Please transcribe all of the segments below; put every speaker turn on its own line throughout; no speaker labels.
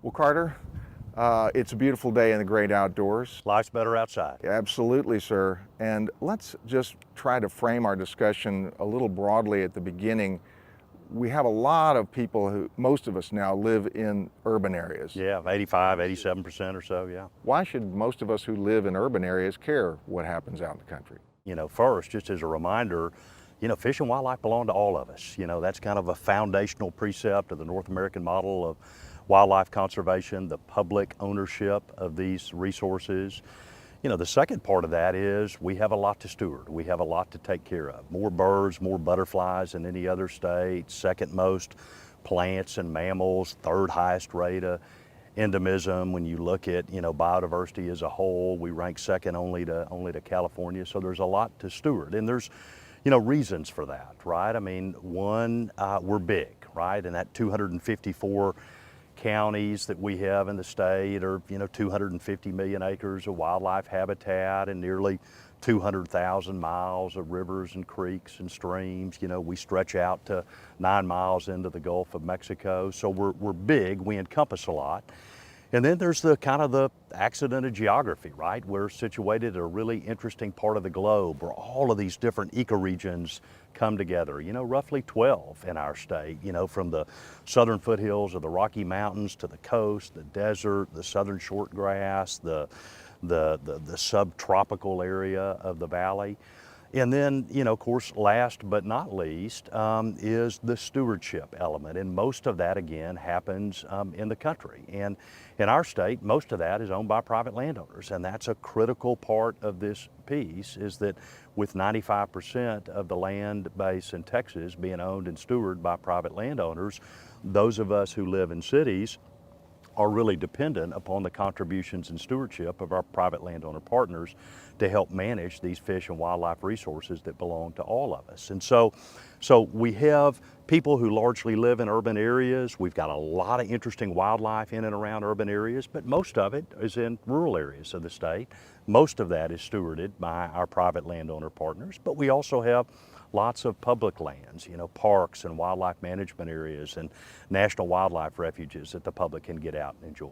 Well, Carter, it's a beautiful day in the great outdoors.
Life's better outside.
Absolutely, sir. And let's just try to frame our discussion a little broadly at the beginning. We have a lot of people who, most of us now, live in urban areas.
Yeah, 85, 87% or so, yeah.
Why should most of us who live in urban areas care what happens out in the country?
First, just as a reminder, fish and wildlife belong to all of us. That's kind of a foundational precept of the North American model of wildlife conservation, the public ownership of these resources. The second part of that is we have a lot to steward. We have a lot to take care of. More birds, more butterflies than any other state, second most plants and mammals, third highest rate of endemism. When you look at, biodiversity as a whole, we rank second only to California. So there's a lot to steward. And there's, reasons for that, right? I mean, one, we're big, right? And that 254 counties that we have in the state are, 250 million acres of wildlife habitat and nearly 200,000 miles of rivers and creeks and streams. We stretch out to 9 miles into the Gulf of Mexico. So we're big, we encompass a lot. And then there's the kind of the accident of geography, right? We're situated at a really interesting part of the globe where all of these different ecoregions come together, roughly 12 in our state, from the southern foothills of the Rocky Mountains to the coast, the desert, the southern shortgrass, the subtropical area of the valley. And then, of course, last but not least, is the stewardship element. And most of that, again, happens in the country. And in our state, most of that is owned by private landowners. And that's a critical part of this piece, is that with 95% of the land base in Texas being owned and stewarded by private landowners, those of us who live in cities are really dependent upon the contributions and stewardship of our private landowner partners to help manage these fish and wildlife resources that belong to all of us. And so we have people who largely live in urban areas. We've got a lot of interesting wildlife in and around urban areas, but most of it is in rural areas of the state. Most of that is stewarded by our private landowner partners, but we also have lots of public lands, parks and wildlife management areas and national wildlife refuges that the public can get out and enjoy.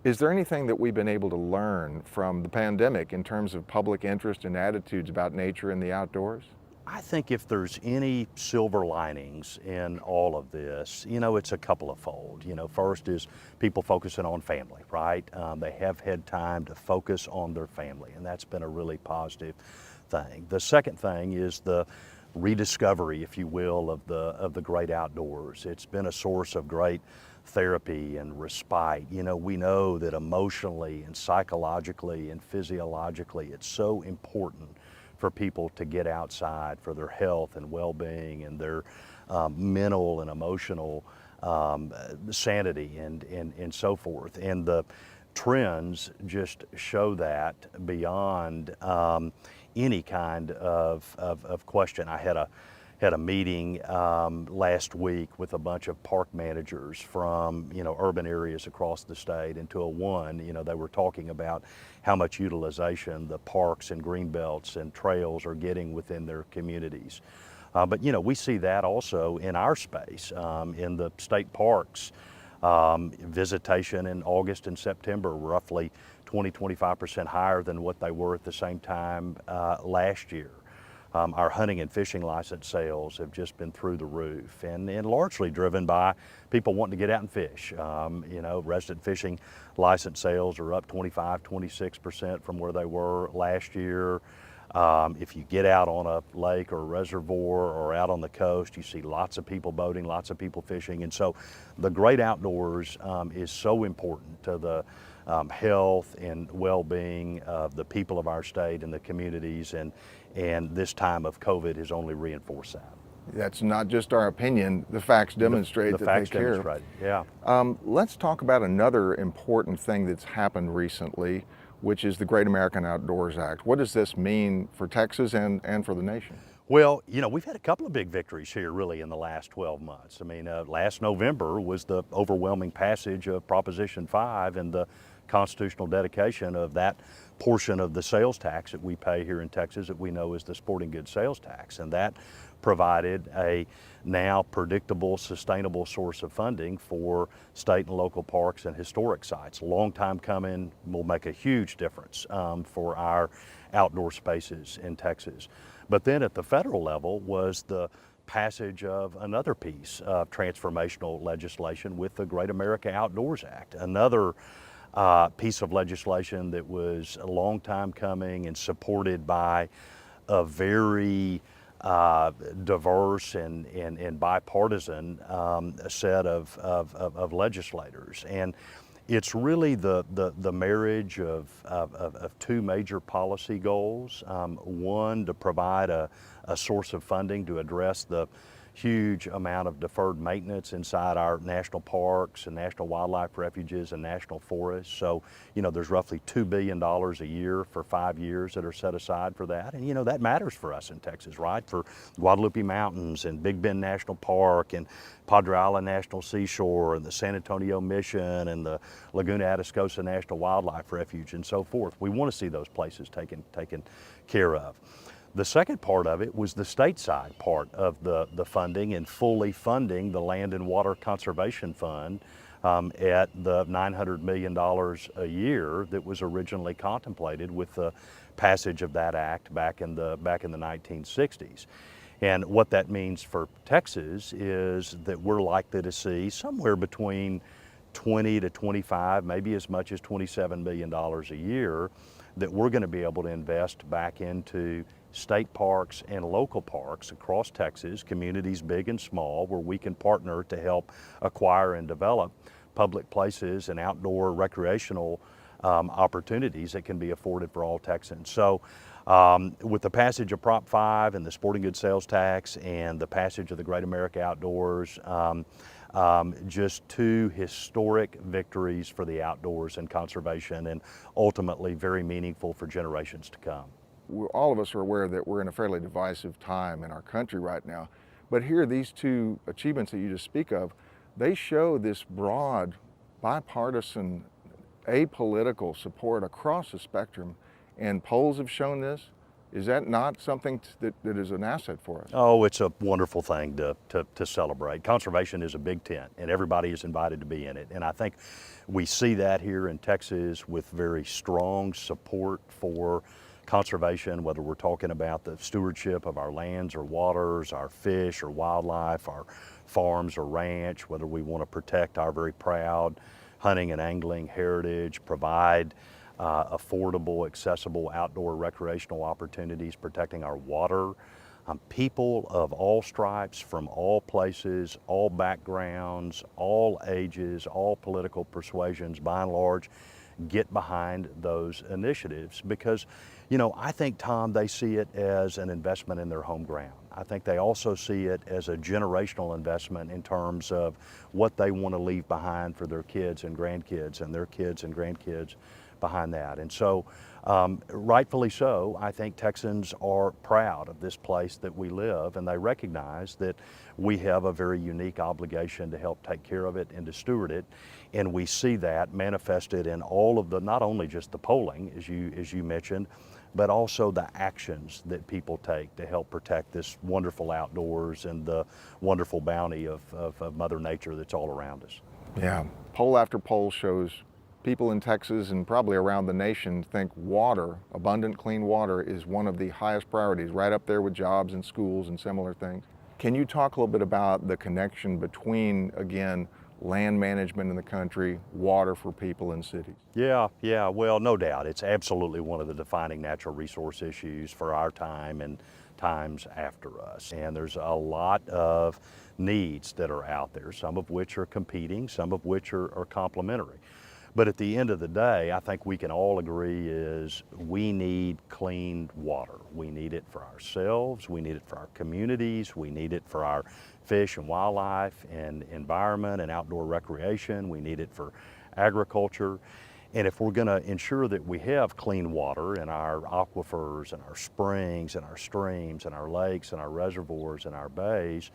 Is there anything that we've been able to learn from the pandemic in terms of public interest and attitudes about nature and the outdoors?
I think if there's any silver linings in all of this, it's a couple of fold. First is people focusing on family, right? They have had time to focus on their family, and that's been a really positive thing. The second thing is the rediscovery, if you will, of the great outdoors. It's been a source of great therapy and respite. We know that emotionally and psychologically and physiologically, it's so important for people to get outside for their health and well-being and their mental and emotional sanity and so forth. And the trends just show that beyond any kind of question. I had a meeting last week with a bunch of park managers from urban areas across the state, and to a one, they were talking about how much utilization the parks and green belts and trails are getting within their communities. But we see that also in our space, in the state parks. Visitation in August and September, roughly 20–25% higher than what they were at the same time last year. Our hunting and fishing license sales have just been through the roof, and largely driven by people wanting to get out and fish. Resident fishing license sales are up 25–26% from where they were last year. If you get out on a lake or a reservoir or out on the coast, you see lots of people boating, lots of people fishing. And so the great outdoors is so important to the health and well-being of the people of our state and the communities, and this time of COVID has only reinforced that.
That's not just our opinion. The facts demonstrate that they care.
Demonstrate, yeah.
Let's talk about another important thing that's happened recently, which is the Great American Outdoors Act. What does this mean for Texas and for the nation?
Well, we've had a couple of big victories here really in the last 12 months. I mean, last November was the overwhelming passage of Proposition 5 and the constitutional dedication of that portion of the sales tax that we pay here in Texas that we know is the sporting goods sales tax. And that provided a now predictable, sustainable source of funding for state and local parks and historic sites. Long time coming, will make a huge difference for our outdoor spaces in Texas. But then at the federal level was the passage of another piece of transformational legislation with the Great America Outdoors Act, another piece of legislation that was a long time coming and supported by a very diverse and bipartisan set of legislators. And it's really the marriage of two major policy goals. One, to provide a source of funding to address the huge amount of deferred maintenance inside our national parks and national wildlife refuges and national forests. So, there's roughly $2 billion a year for 5 years that are set aside for that. And, that matters for us in Texas, right? For Guadalupe Mountains and Big Bend National Park and Padre Island National Seashore and the San Antonio Mission and the Laguna Atascosa National Wildlife Refuge and so forth. We want to see those places taken care of. The second part of it was the stateside part of the funding and fully funding the Land and Water Conservation Fund at the $900 million a year that was originally contemplated with the passage of that act back in the 1960s. And what that means for Texas is that we're likely to see somewhere between 20 to 25, maybe as much as $27 million a year that we're going to be able to invest back into state parks and local parks across Texas, communities big and small, where we can partner to help acquire and develop public places and outdoor recreational opportunities that can be afforded for all Texans. So with the passage of Prop 5 and the sporting goods sales tax and the passage of the Great America Outdoors, just two historic victories for the outdoors and conservation, and ultimately very meaningful for generations to come.
All of us are aware that we're in a fairly divisive time in our country right now. But here, these two achievements that you just speak of, they show this broad, bipartisan, apolitical support across the spectrum. And polls have shown this. Is that not something that is an asset for us?
Oh, it's a wonderful thing to celebrate. Conservation is a big tent, and everybody is invited to be in it. And I think we see that here in Texas with very strong support for conservation, whether we're talking about the stewardship of our lands or waters, our fish or wildlife, our farms or ranch, whether we want to protect our very proud hunting and angling heritage, provide affordable, accessible outdoor recreational opportunities, protecting our water. People of all stripes, from all places, all backgrounds, all ages, all political persuasions, by and large, get behind those initiatives because, I think, Tom, they see it as an investment in their home ground. I think they also see it as a generational investment in terms of what they want to leave behind for their kids and grandkids and their kids and grandkids behind that. And so, rightfully so, I think Texans are proud of this place that we live, and they recognize that we have a very unique obligation to help take care of it and to steward it. And we see that manifested in all of the, not only just the polling, as you mentioned, but also the actions that people take to help protect this wonderful outdoors and the wonderful bounty of Mother Nature that's all around us.
Yeah, poll after poll shows people in Texas and probably around the nation think water, abundant clean water, is one of the highest priorities, right up there with jobs and schools and similar things. Can you talk a little bit about the connection between, again, land management in the country, water for people in cities?
Yeah, well, no doubt. It's absolutely one of the defining natural resource issues for our time and times after us. And there's a lot of needs that are out there, some of which are competing, some of which are complementary. But at the end of the day, I think we can all agree is we need clean water. We need it for ourselves, we need it for our communities, we need it for our fish and wildlife and environment and outdoor recreation, we need it for agriculture. And if we're going to ensure that we have clean water in our aquifers and our springs and our streams and our lakes and our reservoirs and our bays,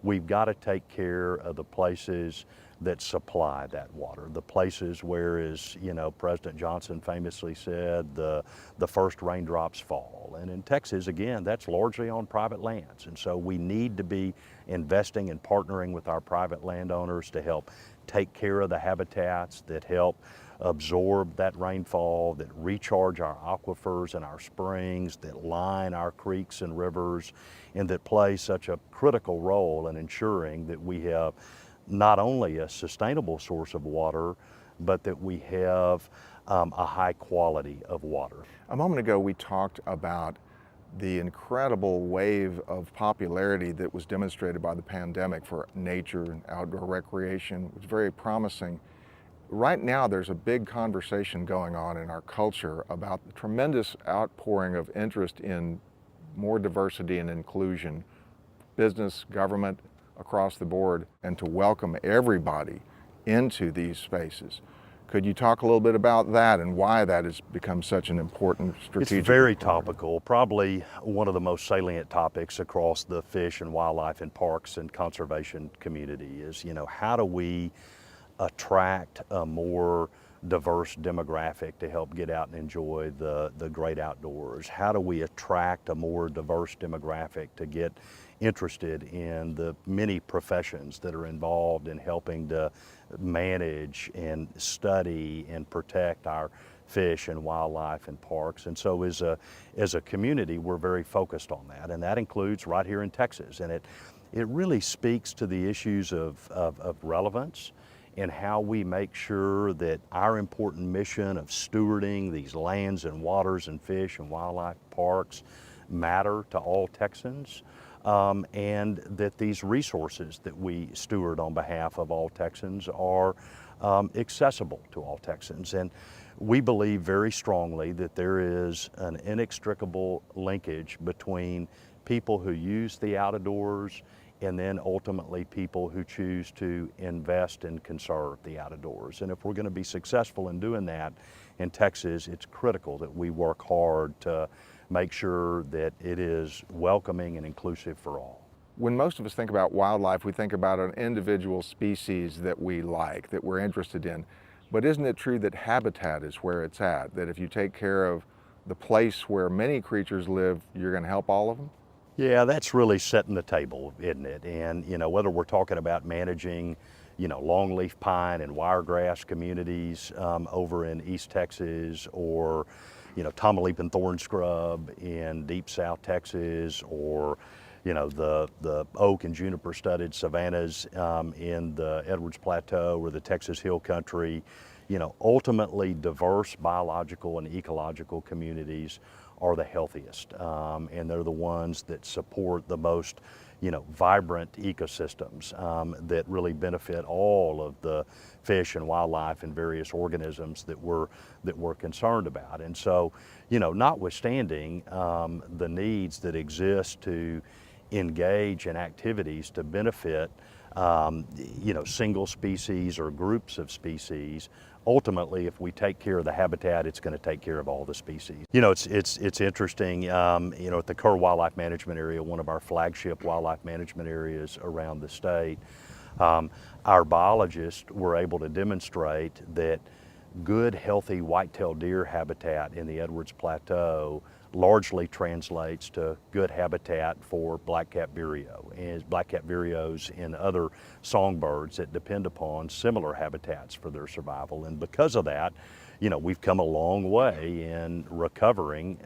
we've got to take care of the places that supply that water. The places where, as you know, President Johnson famously said, the first raindrops fall. And in Texas, again, that's largely on private lands. And so we need to be investing and partnering with our private landowners to help take care of the habitats that help absorb that rainfall, that recharge our aquifers and our springs, that line our creeks and rivers, and that play such a critical role in ensuring that we have not only a sustainable source of water, but that we have a high quality of water.
A moment ago, we talked about the incredible wave of popularity that was demonstrated by the pandemic for nature and outdoor recreation. It was very promising. Right now, there's a big conversation going on in our culture about the tremendous outpouring of interest in more diversity and inclusion, business, government, across the board, and to welcome everybody into these spaces. Could you talk a little bit about that and why that has become such an important strategic?
It's very topical, probably one of the most salient topics across the fish and wildlife and parks and conservation community is, you know, how do we attract a more diverse demographic to help get out and enjoy the great outdoors? How do we attract a more diverse demographic to get interested in the many professions that are involved in helping to manage and study and protect our fish and wildlife and parks? And so as a community, we're very focused on that, and that includes right here in Texas. And it really speaks to the issues of relevance and how we make sure that our important mission of stewarding these lands and waters and fish and wildlife parks matter to all Texans, and that these resources that we steward on behalf of all Texans are accessible to all Texans. And we believe very strongly that there is an inextricable linkage between people who use the outdoors and then ultimately people who choose to invest and conserve the outdoors. And if we're going to be successful in doing that in Texas, it's critical that we work hard to make sure that it is welcoming and inclusive for all.
When most of us think about wildlife, we think about an individual species that we like, that we're interested in. But isn't it true that habitat is where it's at? That if you take care of the place where many creatures live, you're going to help all of them?
Yeah, that's really setting the table, isn't it? And, you know, whether we're talking about managing, you know, longleaf pine and wiregrass communities over in East Texas, or, you know, tomaleep and thorn scrub in deep South Texas, or, you know, the oak and juniper studded savannas in the Edwards Plateau or the Texas Hill Country, you know, ultimately diverse biological and ecological communities are the healthiest, and they're the ones that support the most, you know, vibrant ecosystems that really benefit all of the fish and wildlife and various organisms that we're concerned about. And so, you know, notwithstanding the needs that exist to engage in activities to benefit, you know, single species or groups of species, ultimately, if we take care of the habitat, it's going to take care of all the species. You know, it's interesting, you know, at the Kerr Wildlife Management Area, one of our flagship wildlife management areas around the state, our biologists were able to demonstrate that good, healthy white-tailed deer habitat in the Edwards Plateau largely translates to good habitat for black-cap vireo, and black-cap vireos and other songbirds that depend upon similar habitats for their survival. And because of that, you know, we've come a long way in recovering,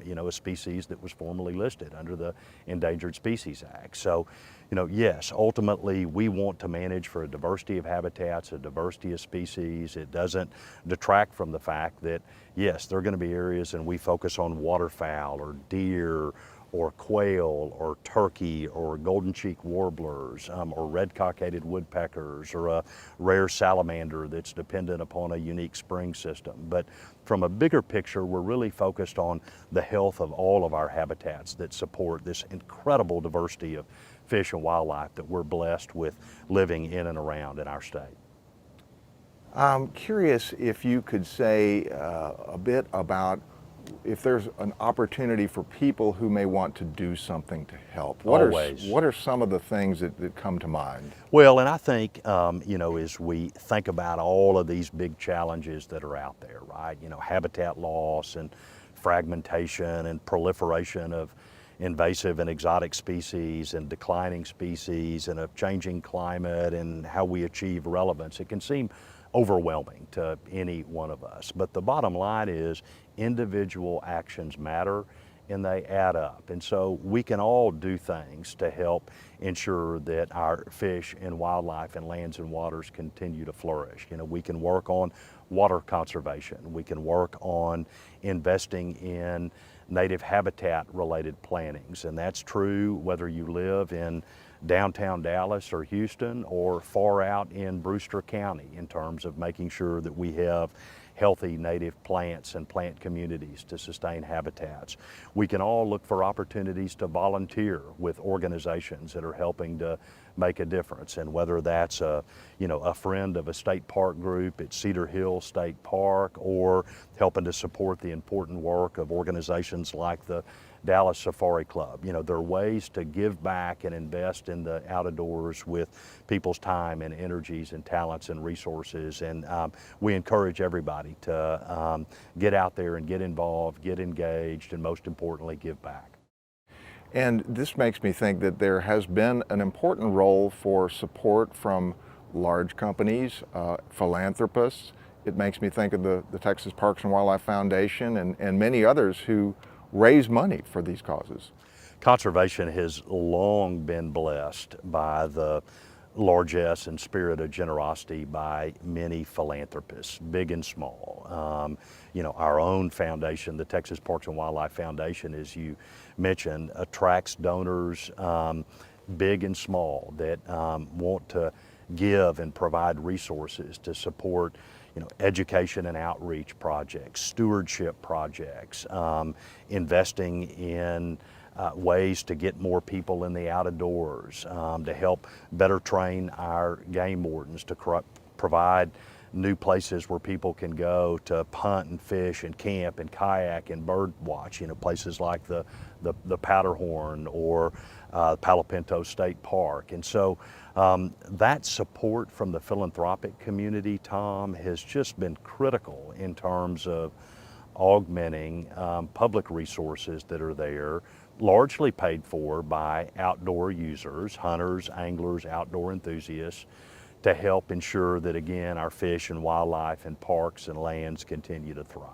you know, a species that was formerly listed under the Endangered Species Act. So, you know, yes, ultimately we want to manage for a diversity of habitats, a diversity of species. It doesn't detract from the fact that, yes, there are going to be areas and we focus on waterfowl or deer or quail or turkey or golden cheek warblers or red-cockaded woodpeckers or a rare salamander that's dependent upon a unique spring system. But from a bigger picture, we're really focused on the health of all of our habitats that support this incredible diversity of fish and wildlife that we're blessed with living in and around in our state.
I'm curious if you could say a bit about if there's an opportunity for people who may want to do something to help,
Always.
what are some of the things that come to mind?
Well, and I think, as we think about all of these big challenges that are out there, right? Habitat loss and fragmentation and proliferation of invasive and exotic species and declining species and a changing climate and how we achieve relevance. It can seem overwhelming to any one of us. But the bottom line is individual actions matter and they add up. And so we can all do things to help ensure that our fish and wildlife and lands and waters continue to flourish. We can work on water conservation. We can work on investing in native habitat related plantings. And that's true whether you live in downtown Dallas or Houston or far out in Brewster County in terms of making sure that we have healthy native plants and plant communities to sustain habitats. We can all look for opportunities to volunteer with organizations that are helping to make a difference, and whether that's a friend of a state park group at Cedar Hill State Park or helping to support the important work of organizations like the Dallas Safari Club. There are ways to give back and invest in the outdoors with people's time and energies and talents and resources. And we encourage everybody to get out there and get involved, get engaged, and most importantly, give back.
And this makes me think that there has been an important role for support from large companies, philanthropists. It makes me think of the Texas Parks and Wildlife Foundation and many others who raise money for these causes.
Conservation has long been blessed by the largesse and spirit of generosity by many philanthropists, big and small. Our own foundation, the Texas Parks and Wildlife Foundation, as you mentioned, attracts donors big and small that want to give and provide resources to support education and outreach projects, stewardship projects, investing in ways to get more people in the outdoors, to help better train our game wardens, to provide new places where people can go to hunt and fish and camp and kayak and bird watch, places like the Powderhorn or Palo Pinto State Park. And so that support from the philanthropic community, Tom, has just been critical in terms of augmenting public resources that are there, largely paid for by outdoor users, hunters, anglers, outdoor enthusiasts, to help ensure that, again, our fish and wildlife and parks and lands continue to thrive.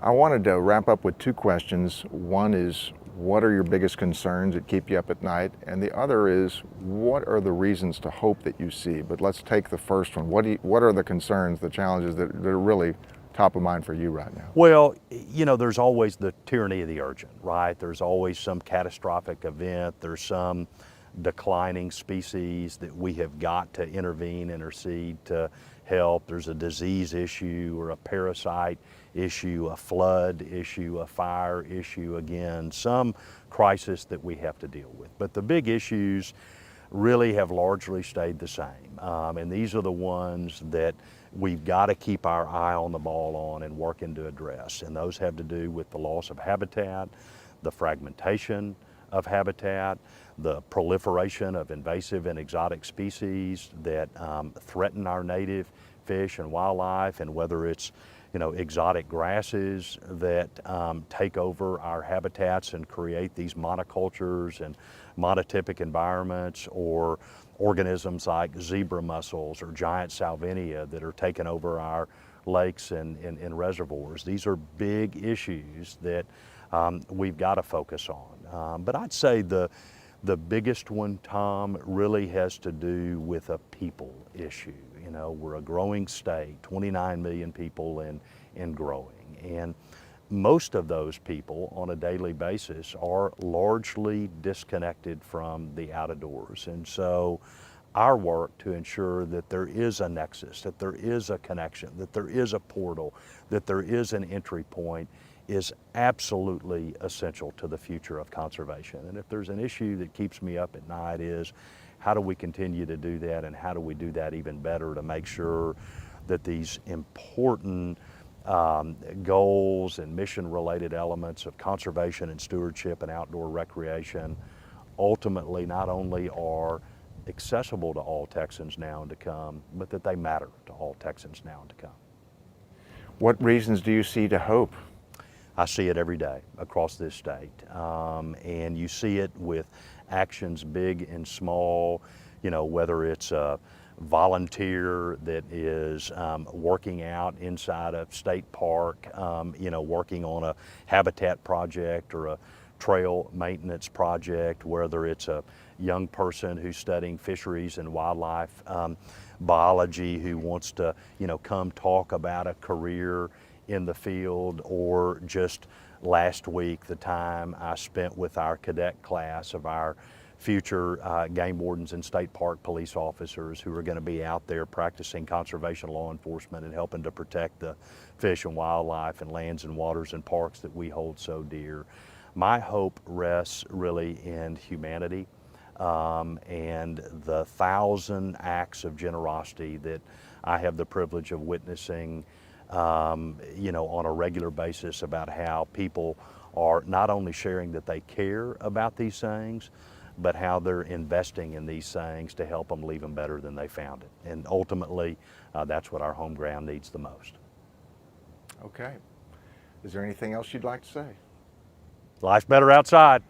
I wanted to wrap up with two questions. One is, what are your biggest concerns that keep you up at night? And the other is, what are the reasons to hope that you see? But let's take the first one. What are the concerns, the challenges that are really top of mind for you right now?
Well, there's always the tyranny of the urgent, right? There's always some catastrophic event. There's some declining species that we have got to intervene, intercede to help. There's a disease issue or a parasite issue, a flood issue, a fire issue, again, some crisis that we have to deal with. But the big issues really have largely stayed the same. And these are the ones that we've got to keep our eye on the ball on and working to address. And those have to do with the loss of habitat, the fragmentation of habitat, the proliferation of invasive and exotic species that threaten our native fish and wildlife, and whether it's exotic grasses that take over our habitats and create these monocultures and monotypic environments, or organisms like zebra mussels or giant salvinia that are taking over our lakes and reservoirs. These are big issues that we've got to focus on. But I'd say the biggest one, Tom, really has to do with a people issue. We're a growing state, 29 million people and growing. And most of those people on a daily basis are largely disconnected from the outdoors. And so our work to ensure that there is a nexus, that there is a connection, that there is a portal, that there is an entry point is absolutely essential to the future of conservation. And if there's an issue that keeps me up at night, is how do we continue to do that, and how do we do that even better to make sure that these important goals and mission-related elements of conservation and stewardship and outdoor recreation ultimately not only are accessible to all Texans now and to come, but that they matter to all Texans now and to come.
What reasons do you see to hope?
I see it every day across this state, and you see it with actions big and small, you know, whether it's a volunteer that is working out inside a state park, you know, working on a habitat project or a trail maintenance project, whether it's a young person who's studying fisheries and wildlife biology who wants to, you know, come talk about a career in the field, or just last week the time I spent with our cadet class of our future game wardens and state park police officers who are going to be out there practicing conservation law enforcement and helping to protect the fish and wildlife and lands and waters and parks that we hold so dear. My hope rests really in humanity and the 1,000 acts of generosity that I have the privilege of witnessing you know, on a regular basis about how people are not only sharing that they care about these things, but how they're investing in these things to help them leave them better than they found it. And ultimately, that's what our home ground needs the most.
Okay. Is there anything else you'd like to say?
Life's better outside.